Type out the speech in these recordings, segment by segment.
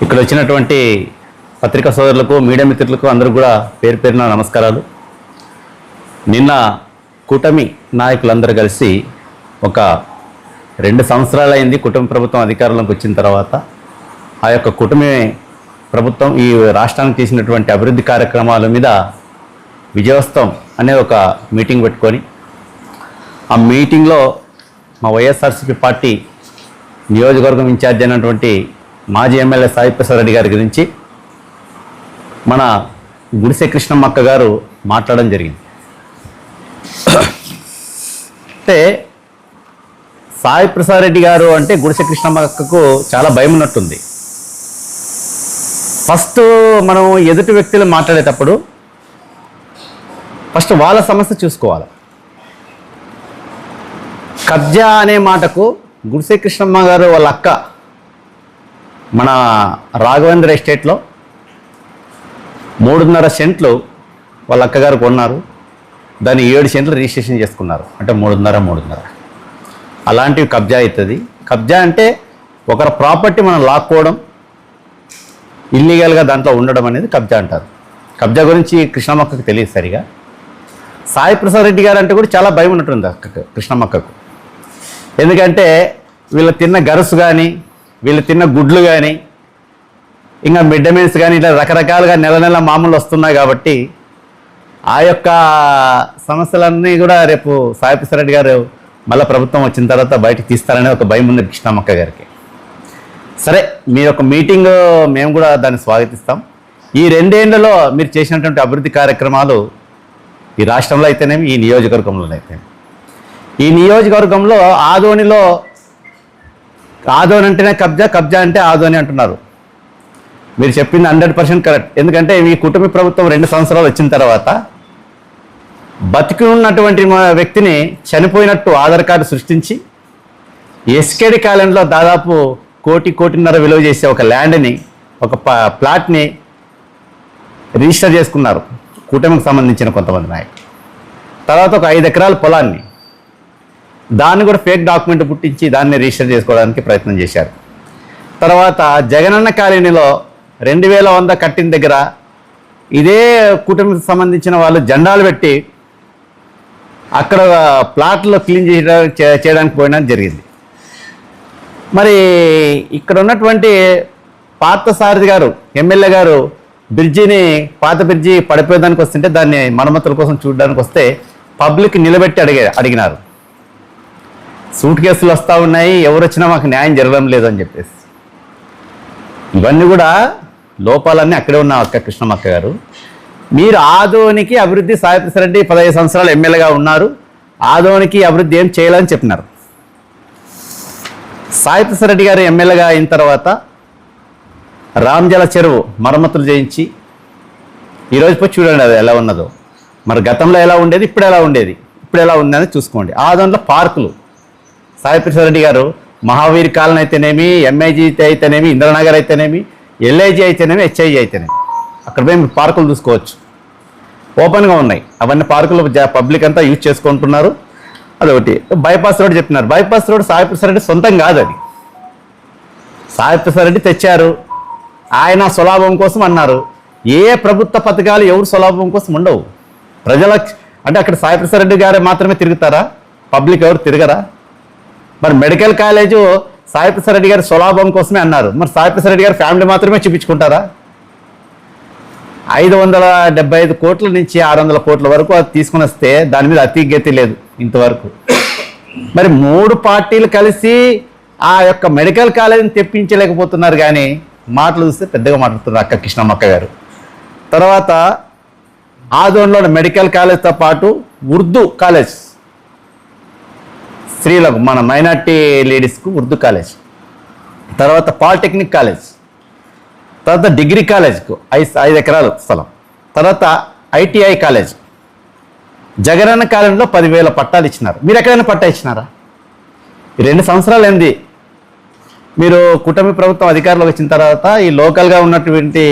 ఇక్కడ వచ్చినటువంటి పత్రికా సోదరులకు, మీడియా మిత్రులకు అందరూ కూడా పేరు పేరున నమస్కారాలు. నిన్న కూటమి నాయకులందరూ కలిసి ఒక 2 సంవత్సరాలు అయింది కూటమి ప్రభుత్వం అధికారంలోకి వచ్చిన తర్వాత. ఆ యొక్క కూటమి ప్రభుత్వం ఈ రాష్ట్రానికి చేసినటువంటి అభివృద్ధి కార్యక్రమాల మీద విజయోత్సవం అనే ఒక మీటింగ్ పెట్టుకొని, ఆ మీటింగ్లో మా వైఎస్ఆర్సీపీ పార్టీ నియోజకవర్గం ఇన్ఛార్జ్ అయినటువంటి మాజీ ఎమ్మెల్యే సాయి ప్రసాద్ రెడ్డి గారి గురించి మన గుడిసె కృష్ణమ్మక్క గారు మాట్లాడడం జరిగింది. అంటే సాయి ప్రసాద్ రెడ్డి గారు అంటే గుడిసె కృష్ణమ్మక్కకు చాలా భయం ఉన్నట్టుంది. ఫస్ట్ మనం ఎదుటి వ్యక్తులు మాట్లాడేటప్పుడు ఫస్ట్ వాళ్ళ సమస్య చూసుకోవాలి. కబ్జా అనే మాటకు గుడిసె కృష్ణమ్మ గారు వాళ్ళ అక్క మన రాఘవేంద్ర ఎస్టేట్లో 3.5 సెంట్లు వాళ్ళ అక్కగారు కొన్నారు. దాన్ని 7 సెంట్లు రిజిస్ట్రేషన్ చేసుకున్నారు. అంటే 3.5 అలాంటివి కబ్జా అవుతుంది. కబ్జా అంటే ఒకరి ప్రాపర్టీ మనం లాక్కోవడం, ఇల్లీగల్గా దాంట్లో ఉండడం అనేది కబ్జా అంటారు. కబ్జా గురించి కృష్ణమ్మక్కకు తెలియదు సరిగా. సాయి ప్రసాద్ రెడ్డి గారు అంటే కూడా చాలా భయం ఉన్నట్టుంది అక్కకు, కృష్ణమ్మక్కకు. ఎందుకంటే వీళ్ళు తిన్న గరుసు కానీ, వీళ్ళు తిన్న గుడ్లు కానీ, ఇంకా మిడ్ డే మీల్స్ కానీ ఇట్లా రకరకాలుగా నెల మామూలు వస్తున్నాయి కాబట్టి ఆ యొక్క సమస్యలన్నీ కూడా రేపు సాయి ప్రసాద్ రెడ్డి గారు మళ్ళీ ప్రభుత్వం వచ్చిన తర్వాత బయటకు తీస్తారనే ఒక భయం ఉంది కృష్ణమ్మక్క గారికి. సరే, మీ యొక్క మీటింగ్ మేము కూడా దాన్ని స్వాగతిస్తాం. ఈ 2 ఏళ్లలో మీరు చేసినటువంటి అభివృద్ధి కార్యక్రమాలు ఈ రాష్ట్రంలో అయితేనేమి, ఈ నియోజకవర్గంలో అయితేనేమి. ఈ నియోజకవర్గంలో ఆదోని అంటేనే కబ్జా, కబ్జా అంటే ఆదోని అంటున్నారు. మీరు చెప్పింది 100% కరెక్ట్. ఎందుకంటే ఈ కుటుంబ ప్రభుత్వం 2 సంవత్సరాలు వచ్చిన తర్వాత బతికి ఉన్నటువంటి వ్యక్తిని చనిపోయినట్టు ఆధార్ కార్డు సృష్టించి ఎస్కేడి కాలనీలో దాదాపు 1.5 కోటి విలువ చేసే ఒక ల్యాండ్ని, ఒక ప్లాట్ని రిజిస్టర్ చేసుకున్నారు కూటమికి సంబంధించిన కొంతమంది నాయకులు. తర్వాత ఒక 5 ఎకరాల పొలాన్ని, దాన్ని కూడా ఫేక్ డాక్యుమెంట్ పుట్టించి దాన్ని రిజిస్టర్ చేసుకోవడానికి ప్రయత్నం చేశారు. తర్వాత జగనన్న కాలనీలో 2100 కట్టిన దగ్గర ఇదే కుటుంబానికి సంబంధించిన వాళ్ళు జెండాలు పెట్టి అక్కడ ప్లాట్లు క్లీన్ చేయడానికి పోయినా జరిగింది. మరి ఇక్కడ ఉన్నటువంటి పార్థసారథి గారు, ఎమ్మెల్యే గారు, పాత బ్రిడ్జి పడిపోయేదానికి వస్తుంటే దాన్ని మరమ్మతుల కోసం చూడడానికి వస్తే పబ్లిక్ నిలబెట్టి అడిగినారు. సూట్ కేసులు వస్తూ ఉన్నాయి, ఎవరు వచ్చినా మాకు న్యాయం జరగడం లేదని చెప్పేసి. ఇవన్నీ కూడా లోపాలన్నీ అక్కడే ఉన్న అక్క కృష్ణమ్మక్క గారు. మీరు ఆదోనికి అభివృద్ధి, సాయి ప్రసాద్ రెడ్డి 15 సంవత్సరాలు ఎమ్మెల్యేగా ఉన్నారు, ఆదోనికి అభివృద్ధి ఏం చేయాలని చెప్పినారు. సాయి ప్రసాద్ రెడ్డి గారు ఎమ్మెల్యేగా అయిన తర్వాత రామ్జల చెరువు మరమ్మతులు చేయించి ఈరోజు పోయి చూడండి అది ఎలా ఉన్నదో. మరి గతంలో ఎలా ఉండేది, ఇప్పుడు ఎలా ఉండేది, ఇప్పుడు ఎలా ఉందని చూసుకోండి. ఆదోన్లో పార్కులు సాయి ప్రసాద్ రెడ్డి గారు మహావీర్ కాలనీ అయితేనేమి, ఎంఐజీ అయితేనేమి, ఇంద్రనగర్ అయితేనేమి, ఎల్ఐజీ అయితేనేమి, హెచ్ఐజీ అయితేనేమి, అక్కడ పోయి మీరు పార్కులు చూసుకోవచ్చు. ఓపెన్గా ఉన్నాయి అవన్నీ పార్కులు, పబ్లిక్ అంతా యూజ్ చేసుకుంటున్నారు. అదొకటి. బైపాస్ రోడ్ చెప్పినారు. బైపాస్ రోడ్ సాయి ప్రసాద్ రెడ్డి సొంతం కాదు, అది సాయి ప్రసాద్ రెడ్డి తెచ్చారు. ఆయన స్వలాభం కోసం అన్నారు. ఏ ప్రభుత్వ పథకాలు ఎవరు స్వలాభం కోసం ఉండవు. ప్రజల అంటే అక్కడ సాయి ప్రసాద్ రెడ్డి గారు మాత్రమే తిరుగుతారా, పబ్లిక్ ఎవరు తిరగరా? మరి మెడికల్ కాలేజు సాయి ప్రసాద్ రెడ్డి గారి స్వలాభం కోసమే అన్నారు. మరి సాయి ప్రసాద్ రెడ్డి గారి ఫ్యామిలీ మాత్రమే చూపించుకుంటారా? 575 కోట్ల నుంచి 600 కోట్ల వరకు అది తీసుకుని వస్తే దాని మీద అతిగతి లేదు ఇంతవరకు. మరి 3 పార్టీలు కలిసి ఆ యొక్క మెడికల్ కాలేజీని తెప్పించలేకపోతున్నారు. కానీ మాటలు చూస్తే పెద్దగా మాట్లాడుతున్నారు అక్క కృష్ణమ్మక్క గారు. తర్వాత ఆదోన్లో మెడికల్ కాలేజ్తో పాటు ఉర్దూ కాలేజ్, స్త్రీలకు, మన మైనార్టీ లేడీస్కు ఉర్దూ కాలేజ్, తర్వాత పాలిటెక్నిక్ కాలేజ్, తర్వాత డిగ్రీ కాలేజ్కు 5 ఎకరాల స్థలం, తర్వాత ఐటీఐ కాలేజ్. జగనన్న కాలనీలో 10,000 పట్టాలు ఇచ్చినారు. మీరు ఎక్కడైనా పట్టా ఇచ్చినారా? 2 సంవత్సరాలు ఏంది మీరు కూటమి ప్రభుత్వం అధికారంలోకి వచ్చిన తర్వాత ఈ లోకల్గా ఉన్నటువంటి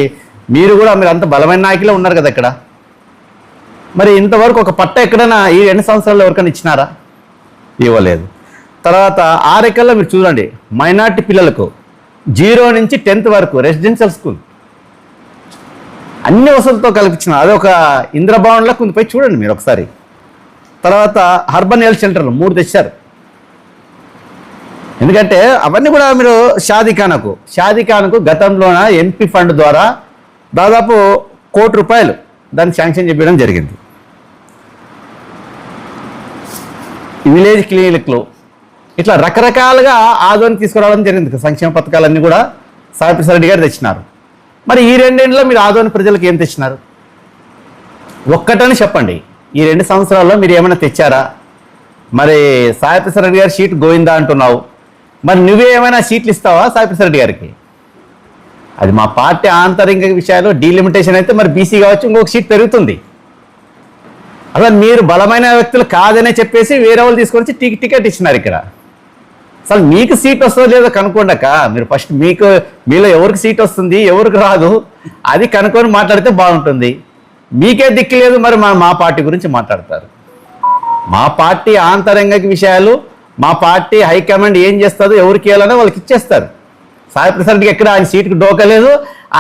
మీరు కూడా మీరు అంత బలమైన నాయకులే ఉన్నారు కదా ఇక్కడ. మరి ఇంతవరకు ఒక పట్ట ఎక్కడైనా ఈ 2 సంవత్సరాల్లో ఎవరికైనా ఇచ్చినారా? ఇవ్వలేదు. తర్వాత 6 ఎకరాల్లో మీరు చూడండి, మైనార్టీ పిల్లలకు 0 నుంచి 10th వరకు రెసిడెన్షియల్ స్కూల్ అన్ని వసతులతో కల్పించిన అదొక ఇంద్రభవన్లో కొంత పోయి చూడండి మీరు ఒకసారి. తర్వాత అర్బన్ హెల్త్ సెంటర్లు 3 తెచ్చారు. ఎందుకంటే అవన్నీ కూడా మీరు షాదీఖానాకు గతంలోన ఎంపీ ఫండ్ ద్వారా దాదాపు ₹1 కోటి దాన్ని శాంక్షన్ చేయడం జరిగింది. విలేజ్ క్లినిక్లు ఇట్లా రకరకాలుగా ఆదోని తీసుకురావడం జరిగింది. సంక్షేమ పథకాలన్నీ కూడా సాయిప్రసాద్ రెడ్డి గారు తెచ్చినారు. మరి ఈ 2 ఏళ్ళలో మీరు ఆదోని ప్రజలకు ఏం తెచ్చినారు? ఒక్కటని చెప్పండి. ఈ 2 సంవత్సరాల్లో మీరు ఏమైనా తెచ్చారా? మరి సాయిప్రసాద్ రెడ్డి గారు సీట్ గోవిందా అంటున్నావు, మరి నువ్వే ఏమైనా సీట్లు ఇస్తావా సాయిప్రసాద్ రెడ్డి గారికి? అది మా పార్టీ ఆంతరిక విషయాలు డీలిమిటేషన్ అయితే మరి బీసీ కావచ్చు, ఇంకొక సీట్ పెరుగుతుంది. అసలు మీరు బలమైన వ్యక్తులు కాదనే చెప్పేసి వేరే వాళ్ళు తీసుకొచ్చి టికెట్ ఇచ్చినారు ఇక్కడ. అసలు మీకు సీట్ వస్తుందో లేదో కనుక్కోండక మీరు ఫస్ట్. మీలో ఎవరికి సీట్ వస్తుంది ఎవరికి రాదు అది కనుక్కొని మాట్లాడితే బాగుంటుంది. మీకే దిక్కు లేదు, మరి మా పార్టీ గురించి మాట్లాడతారు. మా పార్టీ ఆంతరంగిక విషయాలు మా పార్టీ హైకమాండ్ ఏం చేస్తుందో ఎవరికి ఇవ్వాలనో వాళ్ళకి ఇచ్చేస్తారు. సాయిప్రసాద్ రెడ్డికి ఎక్కడ ఆయన సీటుకు డోకలేదు.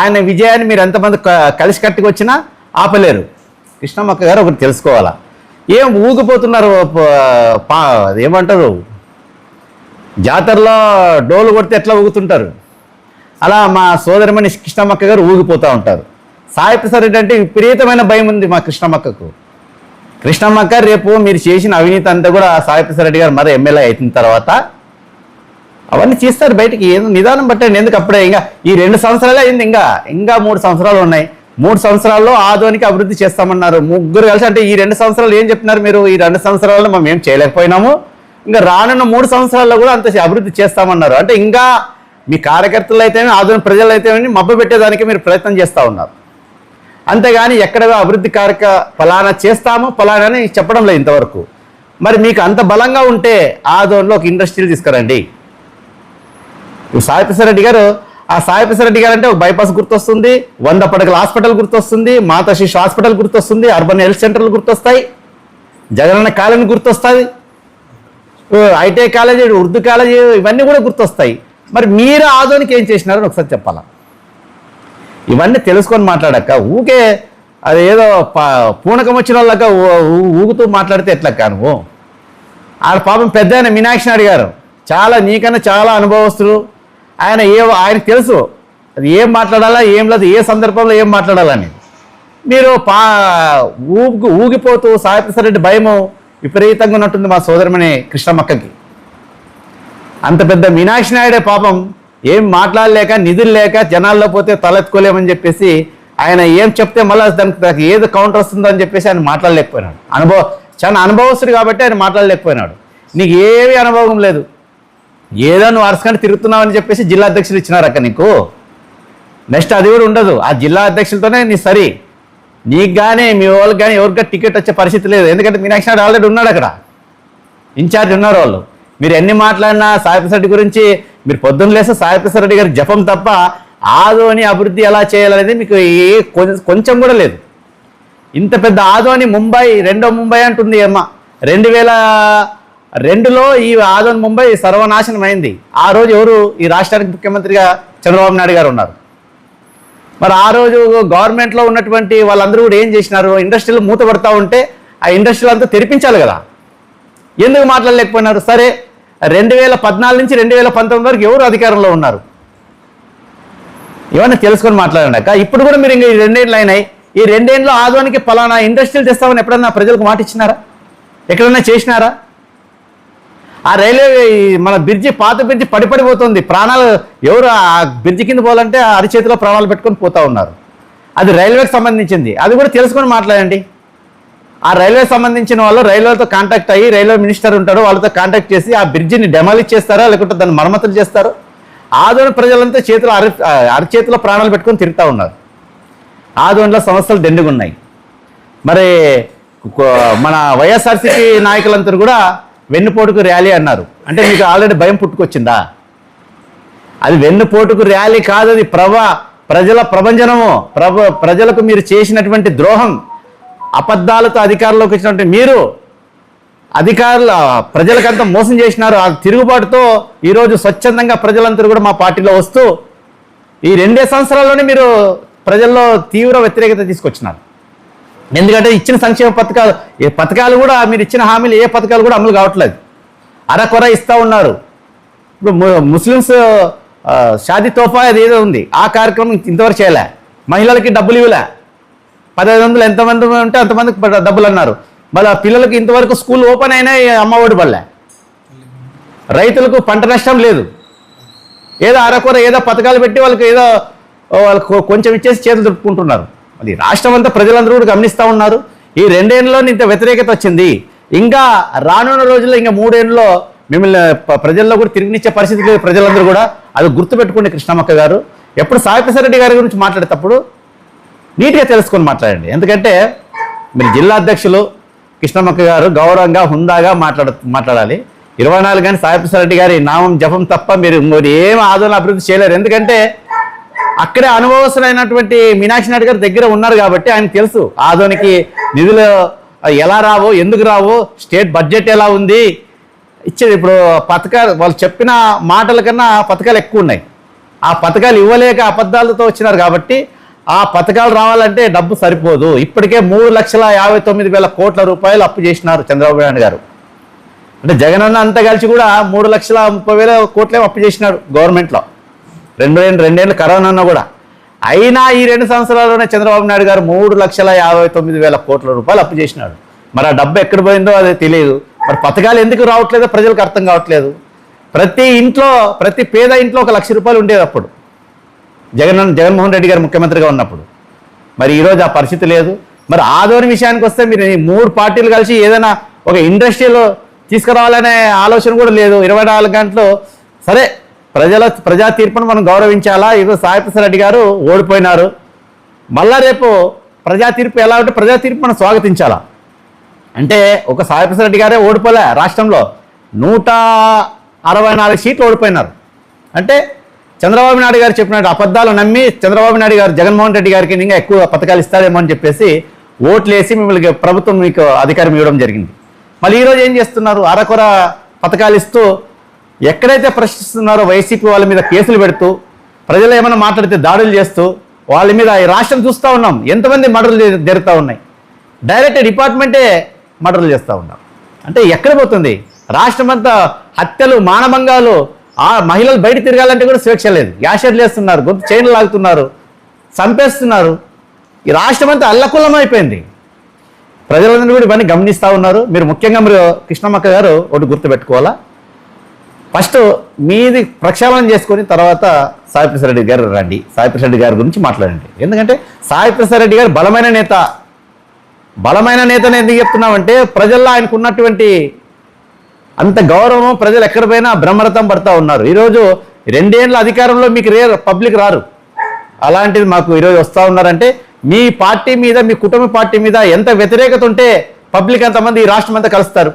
ఆయన విజయాన్ని మీరు ఎంతమంది కలిసి కట్టుకు వచ్చినా ఆపలేరు. కృష్ణమ్మక్క గారు ఒకటి తెలుసుకోవాలా, ఏం ఊగిపోతున్నారు, ఏమంటారు జాతరలో డోలు కొడితే ఎట్లా ఊగుతుంటారు అలా మా సోదరిమణి కృష్ణమ్మక్క గారు ఊగిపోతూ ఉంటారు. సాయిప్రసాద్ రెడ్డి అంటే విపరీతమైన భయం ఉంది మా కృష్ణమ్మక్కకు. కృష్ణమ్మక్క రేపు మీరు చేసిన అవినీతి అంతా కూడా సాయిప్రసాద్ రెడ్డి గారు మరి ఎమ్మెల్యే అయిన తర్వాత అవన్నీ చేస్తారు బయటికి. ఏదో నిదానం పట్టండి. ఎందుకు అప్పుడే ఇంకా ఈ 2 సంవత్సరాలే అయింది, ఇంకా 3 సంవత్సరాలు ఉన్నాయి. 3 సంవత్సరాల్లో ఆదోనికి అభివృద్ధి చేస్తామన్నారు ముగ్గురు కలిసి. అంటే ఈ 2 సంవత్సరాలు ఏం చెప్తున్నారు మీరు? ఈ 2 సంవత్సరాల్లో మేము ఏం చేయలేకపోయినాము, ఇంకా రానున్న 3 సంవత్సరాల్లో కూడా అంత అభివృద్ధి చేస్తామన్నారు. అంటే ఇంకా మీ కార్యకర్తలు అయితేనే ఆదోని ప్రజలు అయితేనే మబ్బు పెట్టేదానికి మీరు ప్రయత్నం చేస్తూ ఉన్నారు. అంతేగాని ఎక్కడ అభివృద్ధి ఫలానా చేస్తాము ఫలానా అని చెప్పడం లేదు ఇంతవరకు. మరి మీకు అంత బలంగా ఉంటే ఆదోన్లో ఒక ఇండస్ట్రీలు తీసుకురండి. సాయిప్రసాద్ రెడ్డి గారు, ఆ సాయిప్రసాద్ రెడ్డి గారు అంటే ఒక బైపాస్ గుర్తొస్తుంది, 100 పడకల హాస్పిటల్ గుర్తొస్తుంది, మాతా శిశు హాస్పిటల్ గుర్తొస్తుంది, అర్బన్ హెల్త్ సెంటర్లు గుర్తొస్తాయి, జగనన్న కాలేజీ గుర్తొస్తుంది, ఐటీఐ కాలేజీ, ఉర్దూ కాలేజీ, ఇవన్నీ కూడా గుర్తొస్తాయి. మరి మీరు ఆదోనికి ఏం చేసినారని ఒకసారి చెప్పాలా? ఇవన్నీ తెలుసుకొని మాట్లాడాక ఊకే అది ఏదో పూనకం వచ్చిన వాళ్ళక ఊగుతూ మాట్లాడితే ఎట్లా నువ్వు? ఆ పాపం పెద్ద ఆయన మీనాక్షి నాయుడు గారు నీకన్నా చాలా అనుభవస్తులు. ఆయనకు తెలుసు అది ఏం మాట్లాడాలా ఏం లేదు, ఏ సందర్భంలో ఏం మాట్లాడాలని. మీరు ఊగిపోతూ సాయిప్రసాద్ రెడ్డి భయము విపరీతంగా ఉన్నట్టుంది మా సోదరమని కృష్ణమ్మక్కకి. అంత పెద్ద మీనాక్షి నాయుడే పాపం ఏం మాట్లాడలేక, నిధులు లేక, జనాల్లో పోతే తలెత్తుకోలేమని చెప్పేసి ఆయన ఏం చెప్తే మళ్ళీ దానికి ఏది కౌంటర్ వస్తుందో అని చెప్పేసి ఆయన మాట్లాడలేకపోయినాడు. చాలా అనుభవస్తుడు కాబట్టి ఆయన మాట్లాడలేకపోయినాడు. నీకు ఏమీ అనుభవం లేదు, ఏదో నువ్వు అరసకంటే తిరుగుతున్నావు అని చెప్పేసి జిల్లా అధ్యక్షులు ఇచ్చినారక్క నీకు. నెక్స్ట్ అది కూడా ఉండదు, ఆ జిల్లా అధ్యక్షులతోనే నీ సరి. నీకు కానీ మీ వాళ్ళకి కానీ ఎవరికి టికెట్ వచ్చే పరిస్థితి లేదు. ఎందుకంటే మీనాక్షి నాయుడు ఆల్రెడీ ఉన్నాడు అక్కడ, ఇన్ఛార్జ్ ఉన్నారు వాళ్ళు. మీరు ఎన్ని మాట్లాడినా సాయిప్రసాద్ రెడ్డి గురించి మీరు పొద్దున్న లేస్తే సాయిప్రసాద్ రెడ్డి గారి జపం తప్ప ఆదోని అభివృద్ధి ఎలా చేయాలనేది మీకు కొంచెం కూడా లేదు. ఇంత పెద్ద ఆదోని ముంబై, 2వ ముంబై అంటుంది అమ్మ. 2002లో ఈ ఆదోని ముంబై సర్వనాశనం అయింది. ఆ రోజు ఎవరు ఈ రాష్ట్రానికి ముఖ్యమంత్రిగా చంద్రబాబు నాయుడు గారు ఉన్నారు. మరి ఆ రోజు గవర్నమెంట్లో ఉన్నటువంటి వాళ్ళందరూ కూడా ఏం చేసినారు? ఇండస్ట్రీలు మూతపడతా ఉంటే ఆ ఇండస్ట్రీలు అంతా తెరిపించాలి కదా, ఎందుకు మాట్లాడలేకపోయినారు? సరే, 2014 నుంచి 2019 వరకు ఎవరు అధికారంలో ఉన్నారు? ఇవన్నీ తెలుసుకొని మాట్లాడండి. ఇప్పుడు కూడా మీరు ఇంకా ఈ 2 ఏళ్ళు అయినాయి. ఈ 2 ఏళ్ళలో ఆదోనికి పలానా ఇండస్ట్రీలు తెస్తామని ఎప్పుడన్నా ప్రజలకు మాట ఇచ్చినారా? ఎక్కడన్నా చేసినారా? ఆ రైల్వే మన బ్రిడ్జి, పాత బ్రిడ్జి పడిపోతుంది. ప్రాణాలు ఎవరు ఆ బ్రిడ్జి కింద పోవాలంటే అరిచేతిలో ప్రాణాలు పెట్టుకొని పోతూ ఉన్నారు. అది రైల్వేకి సంబంధించింది, అది కూడా తెలుసుకొని మాట్లాడండి. ఆ రైల్వే సంబంధించిన వాళ్ళు రైల్వేతో కాంటాక్ట్ అయ్యి, రైల్వే మినిస్టర్ ఉంటాడు, వాళ్ళతో కాంటాక్ట్ చేసి ఆ బ్రిడ్జిని డెమాలిష్ చేస్తారా లేకుంటే దాన్ని మరమ్మతులు చేస్తారు? ఆదోని ప్రజలంతా అరచేతిలో ప్రాణాలు పెట్టుకొని తిరుగుతూ ఉన్నారు. ఆదోనిలో సమస్యలు దండిగా ఉన్నాయి. మరి మన వైఎస్ఆర్సీపీ నాయకులందరూ కూడా వెన్నుపోటుకు ర్యాలీ అన్నారు. అంటే మీకు ఆల్రెడీ భయం పుట్టుకొచ్చిందా? అది వెన్నుపోటుకు ర్యాలీ కాదు, అది ప్రజల ప్రభంజనము. ప్రజలకు మీరు చేసినటువంటి ద్రోహం, అబద్ధాలతో అధికారంలోకి వచ్చినటువంటి మీరు అధికారుల ప్రజలకంతా మోసం చేసినారు. ఆ తిరుగుబాటుతో ఈరోజు స్వచ్ఛందంగా ప్రజలందరూ కూడా మా పార్టీలో వస్తూ ఈ 2 సంవత్సరాల్లోనే మీరు ప్రజల్లో తీవ్ర వ్యతిరేకత తీసుకొచ్చినారు. ఎందుకంటే ఇచ్చిన సంక్షేమ పథకాలు పథకాలు కూడా మీరు ఇచ్చిన హామీలు ఏ పథకాలు కూడా అమలు కావట్లేదు, అరకొర ఇస్తూ ఉన్నారు. ఇప్పుడు ముస్లిమ్స్ షాదీ తోఫా అది ఏదో ఉంది, ఆ కార్యక్రమం ఇంతవరకు చేయలే. మహిళలకి డబ్బులు ఇవ్వలే, 1500 ఎంతమంది ఉంటే అంతమందికి డబ్బులు అన్నారు. మళ్ళీ పిల్లలకి ఇంతవరకు స్కూల్ ఓపెన్ అయినా అమ్మఒడి పడలే. రైతులకు పంట నష్టం లేదు, ఏదో అరకొర ఏదో పథకాలు పెట్టి వాళ్ళకి ఏదో వాళ్ళకు కొంచెం ఇచ్చేసి చేతులు దులుపుకుంటున్నారు. అది రాష్ట్రం అంతా ప్రజలందరూ కూడా గమనిస్తూ ఉన్నారు. ఈ 2 ఏళ్ళలో ఇంత వ్యతిరేకత వచ్చింది, ఇంకా రానున్న రోజుల్లో ఇంకా 3 ఏళ్ళలో మిమ్మల్ని ప్రజల్లో కూడా తిరిగినిచ్చే పరిస్థితి లేదు ప్రజలందరూ కూడా. అది గుర్తుపెట్టుకోండి కృష్ణమ్మక్క గారు. ఎప్పుడు సాయిప్రసాద్ రెడ్డి గారి గురించి మాట్లాడేటప్పుడు నీట్గా తెలుసుకొని మాట్లాడండి. ఎందుకంటే మీరు జిల్లా అధ్యక్షులు కృష్ణమ్మక్క గారు గౌరవంగా హుందాగా మాట్లాడాలి. 24 గంటలు సాయిప్రసాద్ రెడ్డి గారి నామం జపం తప్ప మీరు ఏం ఆందోళన అభివృద్ధి చేయలేరు. ఎందుకంటే అక్కడే అనుభవస్తులైనటువంటి మీనాక్షి నాయుడు గారు దగ్గర ఉన్నారు కాబట్టి ఆయన తెలుసు ఆదోనికి నిధులు ఎలా రావో, ఎందుకు రావో, స్టేట్ బడ్జెట్ ఎలా ఉంది ఇచ్చేది. ఇప్పుడు పథకాలు వాళ్ళు చెప్పిన మాటల కన్నా పథకాలు ఎక్కువ ఉన్నాయి. ఆ పథకాలు ఇవ్వలేక అబద్ధాలతో వచ్చినారు కాబట్టి ఆ పథకాలు రావాలంటే డబ్బు సరిపోదు. ఇప్పటికే 3,59,000 కోట్ల రూపాయలు అప్పు చేసినారు చంద్రబాబు నాయుడు గారు. అంటే జగనన్న అంతా కలిసి కూడా 3,30,000 కోట్లే అప్పు చేసినాడు గవర్నమెంట్లో. 2 ఏళ్ళు కరోనా అన్నా కూడా. అయినా ఈ 2 సంవత్సరాల్లోనే చంద్రబాబు నాయుడు గారు 3,59,000 కోట్ల రూపాయలు అప్పు చేసినాడు. మరి ఆ డబ్బు ఎక్కడ పోయిందో అదే తెలియదు. మరి పథకాలు ఎందుకు రావట్లేదో ప్రజలకు అర్థం కావట్లేదు. ప్రతి పేద ఇంట్లో 1,00,000 రూపాయలు ఉండేది అప్పుడు జగన్మోహన్ రెడ్డి గారు ముఖ్యమంత్రిగా ఉన్నప్పుడు. మరి ఈరోజు ఆ పరిస్థితి లేదు. మరి ఆదోని విషయానికి వస్తే మీరు 3 పార్టీలు కలిసి ఏదైనా ఒక ఇండస్ట్రీలో తీసుకురావాలనే ఆలోచన కూడా లేదు. 24 గంటలు సరే ప్రజా తీర్పును మనం గౌరవించాలా. ఈరోజు సాయిప్రసాద్ రెడ్డి గారు ఓడిపోయినారు. మళ్ళా రేపు ప్రజా తీర్పు ఎలా ఉంటే ప్రజా తీర్పు మనం స్వాగతించాలా. అంటే ఒక సాయిప్రసాద్ రెడ్డి గారే ఓడిపోలే, రాష్ట్రంలో 164 సీట్లు ఓడిపోయినారు. అంటే చంద్రబాబు నాయుడు గారు చెప్పినట్టు అబద్ధాలు నమ్మి చంద్రబాబు నాయుడు గారు జగన్మోహన్ రెడ్డి గారికి ఇంకా ఎక్కువ పథకాలు ఇస్తారేమో అని చెప్పేసి ఓట్లేసి మిమ్మల్ని ప్రభుత్వం మీకు అధికారం ఇవ్వడం జరిగింది. మళ్ళీ ఈరోజు ఏం చేస్తున్నారు? అరకొర పథకాలు ఇస్తూ ఎక్కడైతే ప్రశ్నిస్తున్నారో వైసీపీ వాళ్ళ మీద కేసులు పెడుతూ ప్రజలు ఏమైనా మాట్లాడితే దాడులు చేస్తూ వాళ్ళ మీద ఈ రాష్ట్రం చూస్తూ ఉన్నాం. ఎంతమంది మర్డర్లు జరుగుతూ ఉన్నాయి. డైరెక్ట్ డిపార్ట్మెంటే మర్డర్లు చేస్తూ ఉన్నాం. అంటే ఎక్కడ పోతుంది రాష్ట్రం అంతా? హత్యలు, మానభంగాలు, ఆ మహిళలు బయట తిరగాలంటే కూడా స్వేచ్ఛ లేదు. యాషెడ్లు వేస్తున్నారు, గొంతు చైన్లు లాగుతున్నారు, చంపేస్తున్నారు. ఈ రాష్ట్రం అంతా అల్లకుల్లం అయిపోయింది. ప్రజలందరూ కూడా ఇవన్నీ గమనిస్తూ ఉన్నారు. ముఖ్యంగా మీరు కృష్ణమ్మక్క గారు ఒకటి గుర్తుపెట్టుకోవాలా. ఫస్ట్ మీది ప్రక్షాళన చేసుకొని తర్వాత సాయిప్రసాద్ రెడ్డి గారు రండి, సాయిప్రసాద్ రెడ్డి గారి గురించి మాట్లాడండి. ఎందుకంటే సాయిప్రసాద్ రెడ్డి గారు బలమైన నేతని ఎందుకు చెప్తున్నామంటే ప్రజల్లో ఆయనకు ఉన్నటువంటి అంత గౌరవం ప్రజలు ఎక్కడ పోయినా బ్రహ్మరథం పడతా ఉన్నారు. ఈరోజు 2 ఏళ్ళ అధికారంలో మీకు పబ్లిక్ రారు, అలాంటిది మాకు ఈరోజు వస్తూ ఉన్నారంటే మీ పార్టీ మీద, మీ కుటుంబ పార్టీ మీద ఎంత వ్యతిరేకత ఉంటే పబ్లిక్ అంతమంది ఈ రాష్ట్రం అంతా కలుస్తారు.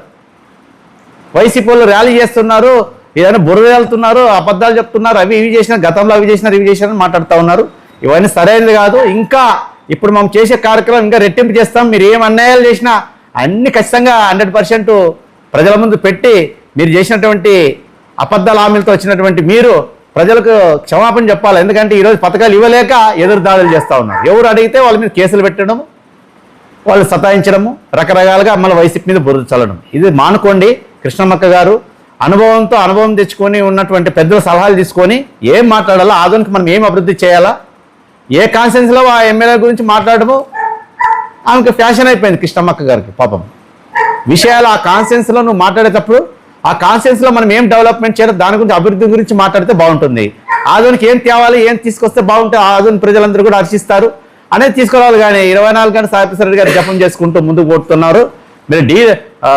వైసీపీ వాళ్ళు ర్యాలీ చేస్తున్నారు, ఏదైనా బురద వెళ్తున్నారు, అబద్ధాలు చెప్తున్నారు, అవి ఇవి చేసినారు, గతంలో అవి చేసినారు, ఇవి చేసినారని మాట్లాడుతూ ఉన్నారు. ఇవన్నీ సరైనది కాదు. ఇంకా ఇప్పుడు మనం చేసే కార్యక్రమం ఇంకా రెట్టింపు చేస్తాం. మీరు ఏం అన్యాయాలు చేసినా అన్ని ఖచ్చితంగా 100% ప్రజల ముందు పెట్టి మీరు చేసినటువంటి అబద్ధాల హామీలతో వచ్చినటువంటి మీరు ప్రజలకు క్షమాపణ చెప్పాలి. ఎందుకంటే ఈరోజు పథకాలు ఇవ్వలేక ఎదురు దాడులు చేస్తూ ఉన్నారు. ఎవరు అడిగితే వాళ్ళ మీద కేసులు పెట్టడం, వాళ్ళు సతాయించడము, రకరకాలుగా మళ్ళీ వైసీపీ మీద బురద చల్లడం. ఇది మానుకోండి. కృష్ణమ్మక్క గారు అనుభవం తెచ్చుకొని ఉన్నటువంటి పెద్దల సలహాలు తీసుకొని ఏం మాట్లాడాలా, ఆదోనికి మనం ఏం అభివృద్ధి చేయాలా, ఏ కాన్సెన్స్లో ఆ ఎమ్మెల్యే గురించి మాట్లాడము ఆమెకు ఫ్యాషన్ అయిపోయింది. కృష్ణమ్మక్క గారికి పాపం విషయాలు ఆ కాన్సెన్స్లో నువ్వు మాట్లాడేటప్పుడు ఆ కాన్సెన్స్లో మనం ఏం డెవలప్మెంట్ చేయాలి, దాని గురించి అభివృద్ధి గురించి మాట్లాడితే బాగుంటుంది. ఆదోనికి ఏం తేవాలి, ఏం తీసుకొస్తే బాగుంటుంది, ఆదోని ప్రజలందరూ కూడా హర్షిస్తారు అనేది తీసుకురావాలి. కానీ 24 గంటలు సాయిప్రసాద్ రెడ్డి గారు జపం చేసుకుంటూ ముందుకు పోతున్నారు. మీరు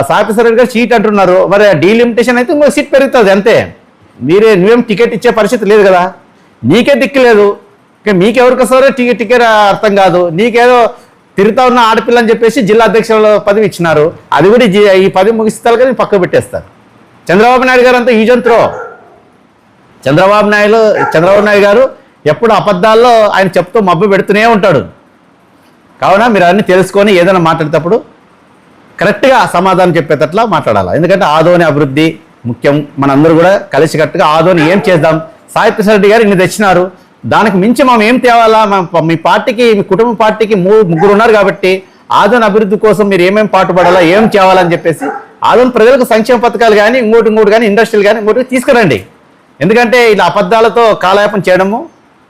సాయిప్రసాద్ రెడ్డి గారు సీట్ అంటున్నారు, మరి డీలిమిటేషన్ అయితే ఇంకో సీట్ పెరుగుతుంది అంతే. నువ్వేం టికెట్ ఇచ్చే పరిస్థితి లేదు కదా, నీకే దిక్కులేదు. మీకెవరికి వస్తారో టికెట్ అర్థం కాదు. నీకేదో తిరుగుతా ఉన్న ఆడపిల్ల అని చెప్పేసి జిల్లా అధ్యక్షుల పదవి ఇచ్చినారు. అది కూడా ఈ పదవి ముగిస్తారు కానీ పక్క పెట్టేస్తారు. చంద్రబాబు నాయుడు గారు అంతా యూజంత్రో. చంద్రబాబు నాయుడు గారు ఎప్పుడు అబద్ధాల్లో ఆయన చెప్తూ మబ్బు పెడుతూనే ఉంటాడు. కావున మీరు అన్నీ తెలుసుకొని ఏదైనా మాట్లాడేటప్పుడు కరెక్ట్గా సమాధానం చెప్పేటట్లా మాట్లాడాలి. ఎందుకంటే ఆదోని అభివృద్ధి ముఖ్యం. మనందరూ కూడా కలిసికట్టుగా ఆదోని ఏం చేద్దాం, సాయి ప్రసాద్ రెడ్డి గారు ఇన్ని తెచ్చినారు, దానికి మించి మనం ఏం తేవాలా, మీ పార్టీకి మీ కుటుంబ పార్టీకి ముగ్గురు ఉన్నారు కాబట్టి ఆదోని అభివృద్ధి కోసం మీరు ఏమేమి పాటుపడాలా, ఏం చేయాలని చెప్పేసి ఆదోని ప్రజలకు సంక్షేమ పథకాలు కానీ ఇంకోటి కానీ ఇండస్ట్రీలు కానీ ఇంకోటి తీసుకురండి. ఎందుకంటే ఇలా అబద్ధాలతో కాలయాపన చేయడము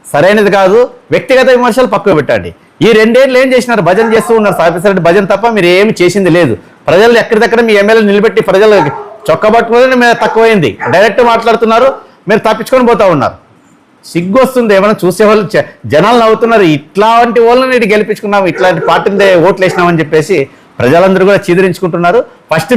సరైనది కాదు. వ్యక్తిగత విమర్శలు పక్కకు పెట్టండి. ఈ 2 ఏళ్ళు ఏం చేసినారు, భజన చేస్తూ ఉన్నారు. సాయి ప్రసాద్ రెడ్డి భజన తప్ప మీరు ఏమి చేసింది లేదు. ప్రజలు ఎక్కడిదక్కడ మీ ఎమ్మెల్యే నిలబెట్టి ప్రజలు చొక్కబట్టుకుని మీరు తక్కువైంది డైరెక్ట్ మాట్లాడుతున్నారు, మీరు తప్పించుకొని పోతా ఉన్నారు. సిగ్గు వస్తుంది. ఏమైనా చూసేవాళ్ళు జనాలు నవ్వుతున్నారు. ఇట్లాంటి వాళ్ళని ఇటు గెలిపించుకున్నాం, ఇట్లాంటి పార్టీని ఓట్లు వేసినామని చెప్పేసి ప్రజలందరూ కూడా చీదరించుకుంటున్నారు. ఫస్ట్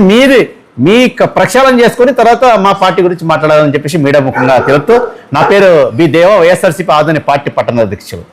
మీ ప్రక్షాళన చేసుకొని తర్వాత మా పార్టీ గురించి మాట్లాడాలని చెప్పేసి మీడియా ముఖంగా తెలుపుతూ, నా పేరు బి దేవ, వైఎస్ఆర్సీపీ ఆదోని పార్టీ పట్టణ అధ్యక్షుడు.